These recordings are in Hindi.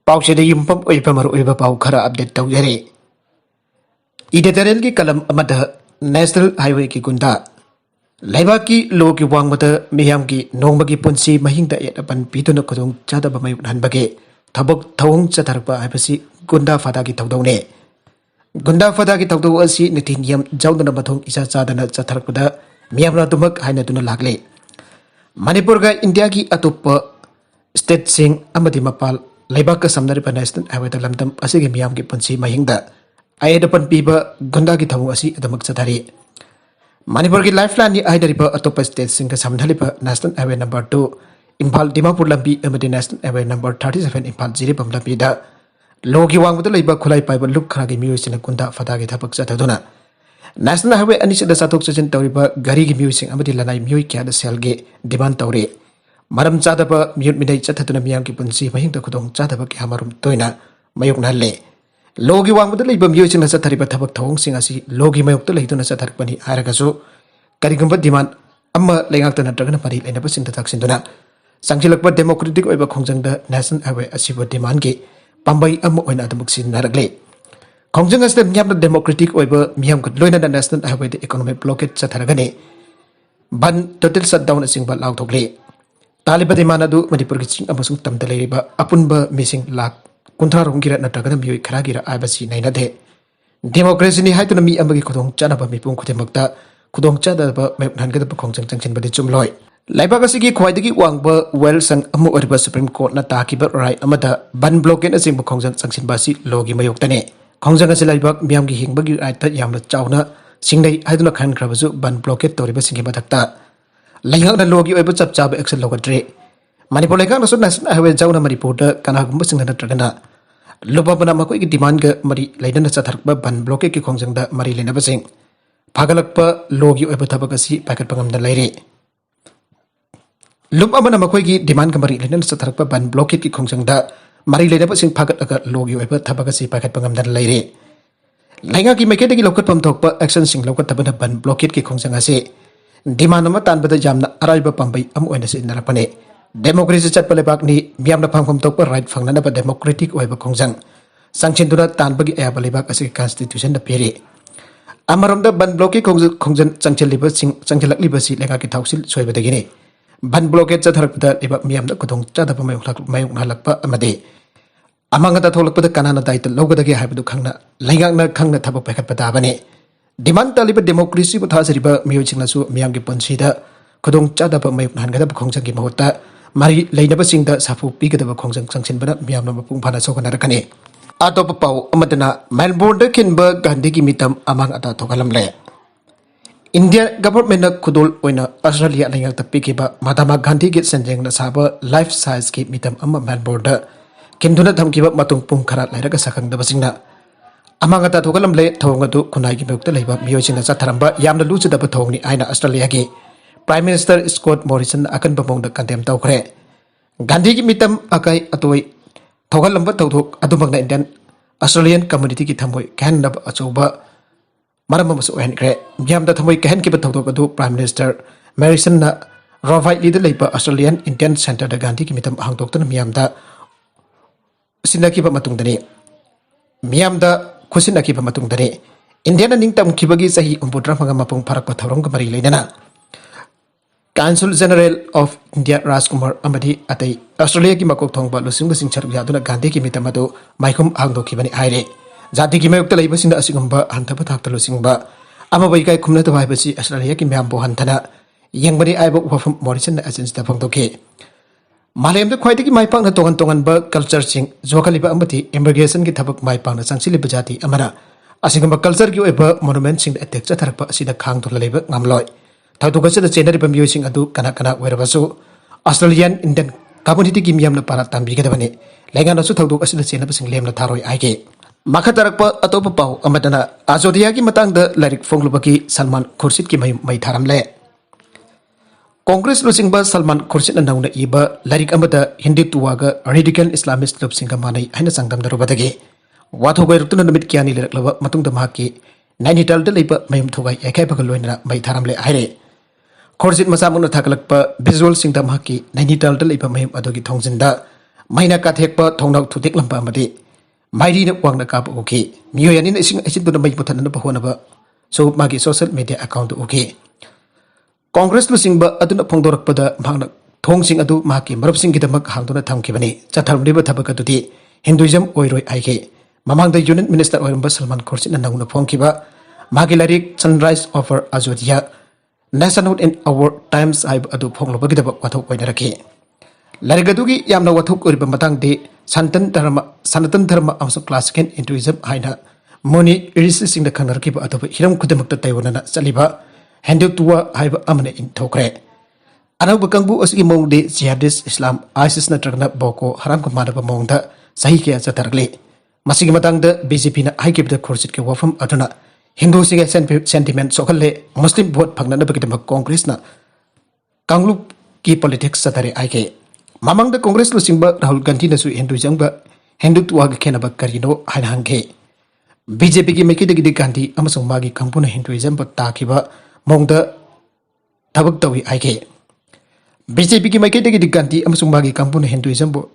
पाउसेद युमपम ओइबा मरुइबा पाउ खरा अपडेट तौजरे इडिटोरियल की कलम अमद नेशनल हाईवे की गुंदा लेबा की लो की वांगमद मियाम की नोंग की पुंसी महिंग दा यतपन पीतुन खुदोंग चादब मयुक हनबगे थबक थवंग चथरपा हाइबसी गुंदा फदा की थौदौने गुंदा फदा की थौदौ असि नितिन यम जौदन मथोंग इसा चादना चथरपदा मियामना दुमक हाइना दुना लागले मणिपुर का इंडिया की अतुप स्टेट सिंह अमदी मपाल लेबाक का समनरिपा नेशनल हाईवे लमदम असिगे मियाम की पुंसी महिंगदा आयदपन पीबा गुंदा की थवंग असि अदमक चथरी मणिपुर की लाइफलाइन की आयदरिपा अतुप स्टेट सिंह का समनरिपा national highway number 2 Imphal Dimapur लंबी अमदी national highway number 37 Imphal Jiribam लंबीदा लोगी वांगबद लेबा खुलाई पाइबा लुक खरागी मियोइसिन गुंदा फदागी थपक चथदुना नेशनल हाईवे अनिसद चाथोक चजिन तौरिबा गाड़ी की म्यूजिक अमदी लनाई म्यूई क्या सेलगे डिमांड तौरे मरम चादब म्यूट मिनै चथदुना मियाम की पुंसी महिंग खुदोंग चादब क्या मरुम तोइना मयुकनाले लोगी वांगबद लेबा म्यूजिक चथरिबा थबक थवंगसिंग असि लोगी मयुक्त लेदुना चथरपनि हारगसु करिगुंब डिमांड अम्मा लेंगाक्ता नत्रगना परि लेनबा सिंता तक्सिंदुना संगसिलकपा डेमोक्रेटिक ओइबा खोंजंगदा नेशनल हाईवे असिबा डिमांड की पांबई अम्मा ओइना अदमुक सिनरगले खोंजंग असद मियाम डेमोक्रेटिक ओइबा मियाम को लोइना नेशनल हाईवे इकोनॉमिक ब्लॉकेज चथरगने बन टोटल शटडाउन असिंगबा लाउथोकले तालिबा डिमांड अदु मणिपुर की चिंग अमसुंग तमदा लेरिबा अपुनबा मिसिंग लाख कुंथा रोंगिरा नत्रगना मियोइ खरागिरा आइबसी नैनादे डेमोक्रेसी नि हाइतुना मी अमगी खुदोंग चादबा मिपुंग खुदेमक्ता खुदोंग चादबा मैनानगदबा खोंजंग चंगसिनबदि चुमलोय लाइबाक असिगी ख्वाइदगी वांगबा वेल संग अमु ओरिबा सुप्रीम कोर्ट ना ताकिबा राइट अमदा बन ब्लॉकेट असिंग खोंजंग चंगसिनबासी लोगी मयुक्तने खोंजंग असि लाइबाक मियामगी हिंगबगी राइट यामना चावना सिंगनै हाइदुना खनख्रबसु बन ब्लॉकेट तौरिबा सिंगी मथक्ता लैंगाकना लोगी ओइबा चपचाब एक्शन लौगद्रे मणिपुर लेंगाकनासु नेशनल हाईवे जाउना मणिपुर कनागुंबा सिंगना नत्रगना लुबाबना मकोई की डिमांड ग मरी लेदना चथरकबा बन ब्लॉकेट की खोंजंगदा मरी लेनबसिंग फागलकपा लोगी ओइबा थबक असि पाइकटपा ngamda लेरे लुप अमना मकोई की डिमांड ग मरी लेदना चथरकबा बन ब्लॉकेट की खोंजंगदा मरी लेनबसिंग फागटलगा लोगी ओइबा थबक असि पाइकटपा ngamda लेरे लैंगा की मैकेदगी लौकटपम थोकपा एक्शन सिंग लौकटबना बन ब्लॉकेट की खोंजंग असे डिमांड अमा तानबदा यामना अराइबा पांबई अम ओइना सिनरपने डेमोक्रेसी चटपा लेबाकनी मियामना फांगफम थोकपा राइट फांगनबा डेमोक्रेटिक ओइबा खोंजंग संगसिनदुना तानबगी अयाबा लेबाक असे कॉन्स्टिट्यूशन दा पेरे अमरमदा बन ब्लॉकेट खोंजन चंगचलिबा सिंग चंगलकलिबसी लेंगा की थाउसिल सोइबदगिने बन ब्लॉकेट चथरकपदा लेबाक मियामना खुदोंग चादबा मयुकनालकपा अमदे अमंगदा थोलकपदा कनाना दायित्व लौगदगे हाइबदु खंगना लैंगाकना खंगना थबक पाइखटपा ताबने डिमांड तालिबा डेमोक्रेसी बु थासरिबा मियोइसिंगनासु मियामगी पुंसीदा खुदोंग चादबा मयुकनानगदबा खोंजंगी महत्ता मरी लेनबसिंगदा साफु पीगदबा खोंजंग संगसिनबना मियामना मपुंग फाना सोगनारकने अतोप पाउ अमदना मेलबोर्न द किनबा गांधी की मितम अमंग अता थोगलमले India government खुदोल ओइना Australia लेंगाक्ता पीकेबा Mahatma Gandhi की संजेंगना साबा लाइफ साइज की मितम अमा मेलबोर्न द किमदुना धमकीबा मतुंग पुंग खरा लेरगा सखंगदबसिंगना अमंग अता थोगलमले थोंगदु खुनाई की मयुक्ता लेबा मियोइसिंगना चथरंबा यामना लुचदबा थोंगनी आइना ऑस्ट्रेलिया की प्राइम मिनिस्टर स्कॉट मॉरिसन अकनबा मोंगदा कंडेम तौखरे गांधी की मितम अकाई अतोई थोगलंबा तौथोक अदुमगना इंडियन ऑस्ट्रेलियन कम्युनिटी की थमोई कहनब अचौबा मरम अमसु ओहनख्रे मियामदा थमोई कहन की थौथोक अदु प्राइम मिनिस्टर मॉरिसन ना रोवाइलीदा लेबा ऑस्ट्रेलियन इंडियन सेंटर दा गांधी की मितम हांगतोक्तन मियामदा सिनकीबा मतुंगदने मियामदा खुसिनकीबा मतुंगदने इंडियन निंगतमखिबगी सही 63 मपुंग फरकपा थौरंग मरी लेना council general of India Rajkumar अमदी अतई ऑस्ट्रेलिया की मकोक थोंगबा लुसिंग सिंग छरुक यादुना गांधी की मितम अदु माइखुम हांगदोखिबनि हाइरे जाति की मयुक्त लैबसिंदा असिगुंबा हंथबा थाक्ता लुसिंगबा अमा बैकाय खुमनत बाइबसी ऑस्ट्रेलिया की म्यामबो हंथना यंगबनि आइबो वफम मॉरिसन एजेंसी दा फंगदोखे मालेम द ख्वाइदगी माइपांगना तोगन तोगन बा कल्चर सिंग जोखलिबा अमति इमिग्रेशन की थबक माइपांगना संगसिलिबा जाति अमना असिगुंबा कल्चर की ओइबा मोनुमेंट सिंग अटेक चथरपा असिदा खांग थोला लेबा ngamloi थाउदुगसद चेनरिबा मियोइसिंग अदु कना कना वेरबसु ऑस्ट्रेलियन इंडियन कम्युनिटी की मियामना पारा तांबिगदबने लेंगानसु थाउदुग असिदा चेनबसिंग लेमना थारोय आइगे मखतरकपा अतोप पाउ अमदना आजोदिया की मतंग लाइरिक फोंगलुबकी सलमान खुर्शिद की मई थारमले कांग्रेस लुसिंगबा सलमान खुर्शिद नौना इबा लाइरिक अमदा हिंदुत्वगा रेडिकल इस्लामिस्ट लुपसिंगा मानै हैना संगदमदरुबदगे वाथोगै रुतुना नमित कियानि लेरकलबा मतुंगदा माकी नैनीतालदा लेबा मयम थोगाई एकाइबगा लोइना मई थारमले हाइरे खुर्शिद मसामुना थाकलकपा विजुअल सिंगदा माकी नैनीतालदा लेबा मयम अदोगी थोंजिंदा Maina kathekpa thongnak thutek lampa amadi mairi na wangna kap uki miyoyani na ising asin duna mai putan na bahona ba so magi social media account uki Congress lu singba aduna phongdorak pada mangna thong sing adu maki marap sing gidamak hangduna thamkibani chatharmriba thabaka dudi Hinduism oiroi aike mamangda Union Minister oiramba Salman Khurshid na nanguna phongkiba magi larik Sunrise Over Ajodhya National in Our Times Aib adu phongloba gidabak wathok oinaraki Largadugi Yamna Watuk Uribamatang de Sanatan Dharma among classical Hinduism Haina Moni resisting the Kanarkiba at Hiram Kudamak Taiwana Saliba Handle Tua Hiba Amane in Tokre. Anabakambu as imong de Jihadist Islam ISIS Natrana Boko Haram Kamadaba Monda Sahikia Zatargle Masigimatang the BJP na Hikip the Kursit Wafam Aduna Hindu sentiment Sokale Muslim vote Pagnana Bakitama Congress na Kanglu ki politics Satare Ike. Mamang the Congress lu singba Rahul Gandhi na su Hinduism ba Hindu tuwa ga kenaba karino hanhangke BJP ki meki de Gandhi amasung magi kampuna Hinduism ba takiba mongda tabak tawi aike BJP ki meki de Gandhi amasung magi kampuna Hinduism bo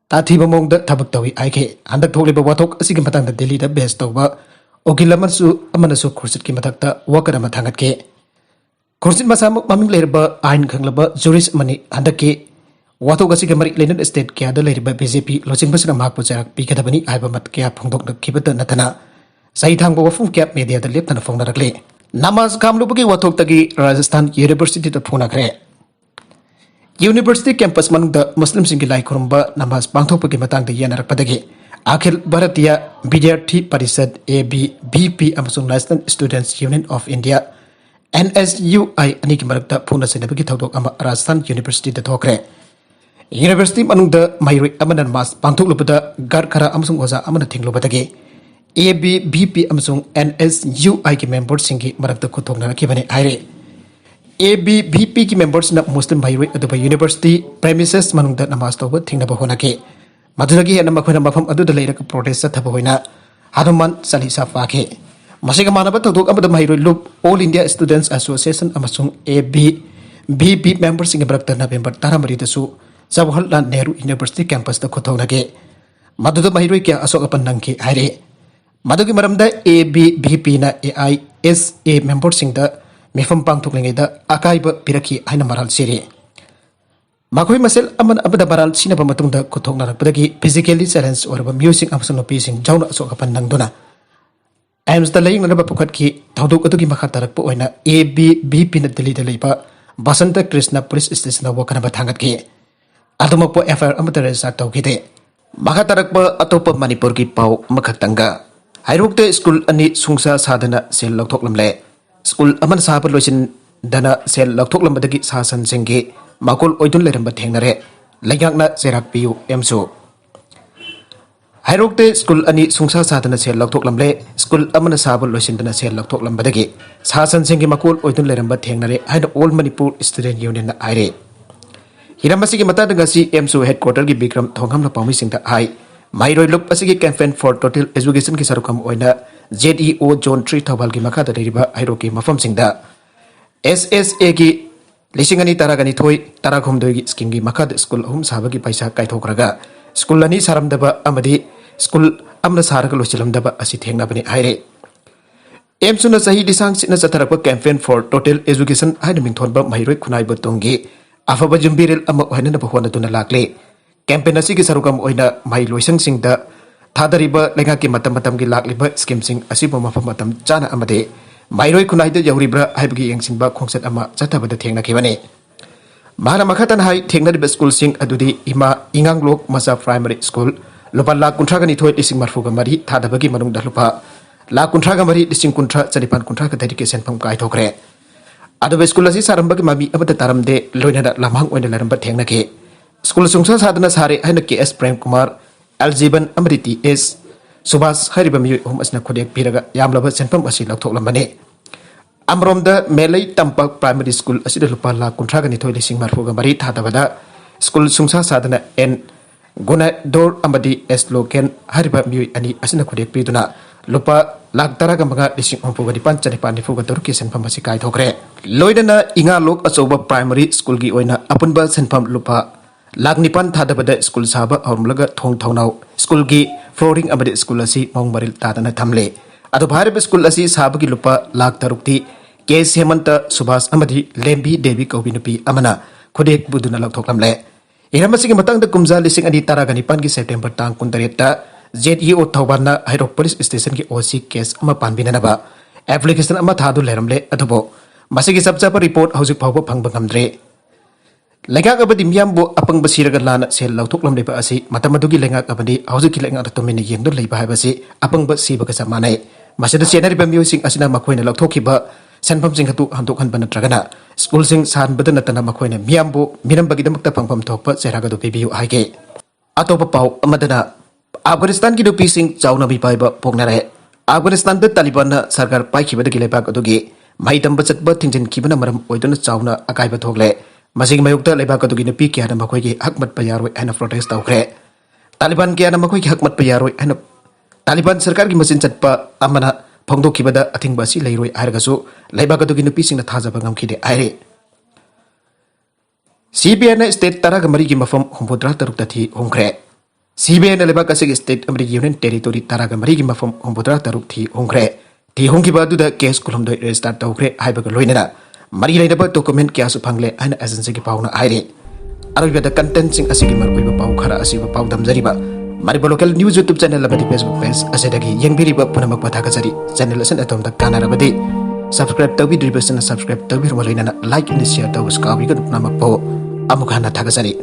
tathiba mongda tabak tawi aike handak thole ba wathok asigi matang da Delhi da base tawba ogilaman su amana su Khurshid ki matakta wakara mathangat ke Khurshid masamuk maming lerba ain khanglaba jurist mani handake Wathok asig mari lenin state kya da leriba BJP losing basna mahpu Cheirak pikadabani aiba mat kya phongdok na kibata nathana sai thangbo wafum kya media da leptana phongna rakle namaz kamlubagi wathok tagi Rajasthan University ta phona kre University campus manungda Muslim singi lai khurumba namaz pangthokpagi matang da yana rakpadagi Akhil Bharatiya Vidyarthi Parishad ABVP amasung National Students Union of India NSUI ani ki marakta phona senabagi thodok ama Rajasthan University ta thokre University manungda mairoi amanan mas pangthok lupata gar khara amsung oza amana thinglubadagi ABVP amsung NSUI ki members singi marakta khuthokna rakibani aire ABVP ki members na Muslim mairoi aduba university premises manungda namaz toba thingnaba honake maduragi hena makhona mafam aduda leiraka protest thaba hoina hanuman salisa fake masiga manaba thodok amada mairoi lup All India Students Association amasung ABVP members singi marakta November 13 dasu Jawaharlal Nehru University campus da khothonage maduda mahiroi kya asok apan nangki haire madugi maramda ABVP na AISA member sing da mifam pangthoklingai da akaiba piraki haina maral siri makoi masel aman abada maral sinaba matungda khothokna rakpadagi physically challenge orba music amsung no pising jauna asok apan nangduna AMSU da laying na pukhat ki thodok adugi makha tarakpa oina ABVP na Delhi da leiba Basanta Krishna police station da wakana bathangat ki Adumapo FR amata resart tawkite makatarakpa atopa Manipur ki pau makhatanga Heirokta School ani suksa sadana Sel Louthoklamle School aman sahaba loisin dana Sel Louthoklamdagi sasan singge makol oidun leramba thengnare layakna Cheirak piyu AMSU Heirokta School ani suksa sadana Sel Louthoklamle School aman sahaba loisin dana Sel Louthoklamdagi sasan singge makol oidun leramba thengnare haina All Manipur Student Union na aire Hiramasi ki mata dengan si AMSU headquarter ki Bikram thongham na pawmi singta hai mairoi lup asigi campaign for total education ki sarukam oina ZEO zone 3 thawal ki makha da deriba airo ki mafam singda SSA ki lisingani taragani thoi tarakhomdoi ki scheme ki makha da school hum saba ki paisa kai thokraga school ani saramdaba amadi school amna saraga lochilamdaba asi thengna bani aire AMSU na sahi disang sina chatarapa campaign for total education haina mingthonba mairoi khunai botongi Afaba jumbiril ama ohana na bahwana tuna lakle campaign asigi sarukam oina mai loisang singda thadariba lenga ki matam ki lakliba scheme sing asibo mafam matam chana amade mairoi khunai da yauribra haibgi yengsingba khongsat ama chatabada thengna kibane mahana makhatan hai thengna riba school sing adudi ima inganglok masa primary school lupa la kuntra gani thoi ising marfu ga mari thadabagi manung da lupa la kuntra ga mari ising kuntra charipan kuntra ka dedication pham kai thokre Adobe school asi sarambagi mami abata taramde loina da lamhang oina laramba thengna ke school sungsa sadana sare haina ke S Prem Kumar Aljiban Amriti S Subhas hariba mi hum asna khodek piraga yamlaba senpam asi lauthoklambane amromda melai tampak primary school asida lupa la kuntra gani thoi lising marfu ga mari thadabada school sungsa sadana N Guna Dor Amadi S Loken hariba mi ani asna khodek piduna lupa lak taraga mga lising umpuga di pancanipan di fuga turki senpam masih kai thokre loidana inga lok asoba primary school gi oina apunba senpam lupa lakh निपान थादबद स्कूल साब हौरमलग थोंग थौनाव स्कूल की फ्लोरिंग अमदि स्कूल असी मौंग मरिल तादना थमले अदो भारब स्कूल असी साबगी लुपा लाख तरुक्ति केस हेमंत सुभाष अमदि लेम्बी देवी कौबी नुपी अमना खुदेक बुदुना लौथोकलमले इरमसिंग मतंग कुमजा लिसिंग अनी तारागा निपान की सेप्टेम्बर तांग 19 ZEO थौबाना हाइरोक पुलिस स्टेशन की ओसी केस अमा पानबिननबा एप्लीकेशन अमा थादु लेरमले अदुबो मसिगी सबचाप रिपोर्ट हौजिक फावबो फंगबा ngamdre लेंगाक अबदि मियामबो अपंग बसिरग लाना सेल लौथोकलमलेबा असि मतमदुगी लेंगाक अबदि हौजिक लेंगाक तुमिन येंदो लेबा हाबसि अपंग बसिबग समानै मसिदा सेनरिबा मियोसिंग असिना मखोइना लौथोखिबा सेनफम सिंहतु हंदोकहनबा नत्रगना स्कूल सिंग सानबद नतना मखोइना मियामबो मिरमबगिदमक्ता फंगफम थोकपा चेरागदो पिबियु हाइगे अतोप पाउ अमदना अफगानिस्तान की नुपी सिंग चाउना बिपाइबा पोगनरे अफगानिस्तान द तालिबान सरकार पाइखिबदगी लेबाक अदुगी माइतंब चतबा थिंजन किबना मरम ओइदुना चाउना अकाइबा थोकले मसिग मयुक्ता लेबाक अदुगी नुपी क्याना मखोइगी हकमत पयारोय हैना प्रोटेस्ट तौखरे तालिबान क्याना मखोइगी हकमत पयारोय हैना तालिबान सरकार की मसिन चतपा अमना फोंदोखिबदा अथिंगबा सि लेरोय हारगसु लेबाक अदुगी नुपी सिंगना थाजबा ngamखिदे आइरे CBN स्टेट तराग मरिगी मफम हुंबोद्रा तरुक्ता थी होंखरे CBN लेबाक असगी स्टेट अमरी यूनियन टेरिटोरी तराग मरिगी मफम हुंबोद्रा तरुक थी होंखरे थी होंखिबा दुदा केस कुलमदोय रेजिस्टर तौखरे हाइबग लोइनना मरी लेनबा डॉक्यूमेंट क्यासु फंगले आइना एजेंसी की पाउना आइरे अरबिदा कंटेंट सिंग असगी मरकोइबा पाउ खरा असिबा पाउ दमजरिबा मरिबा लोकल न्यूज यूट्यूब चैनल अबदि फेसबुक पेज असेदगी यंगबिरिबा पुनमक पथागजरी चैनल असन अतोमदा कानारबदि सब्सक्राइब तौबिद्रिबसन सब्सक्राइब तौबिरमलैना लाइक एंड शेयर तौबस काबिगन पुनमक पो अमुखाना थागजरी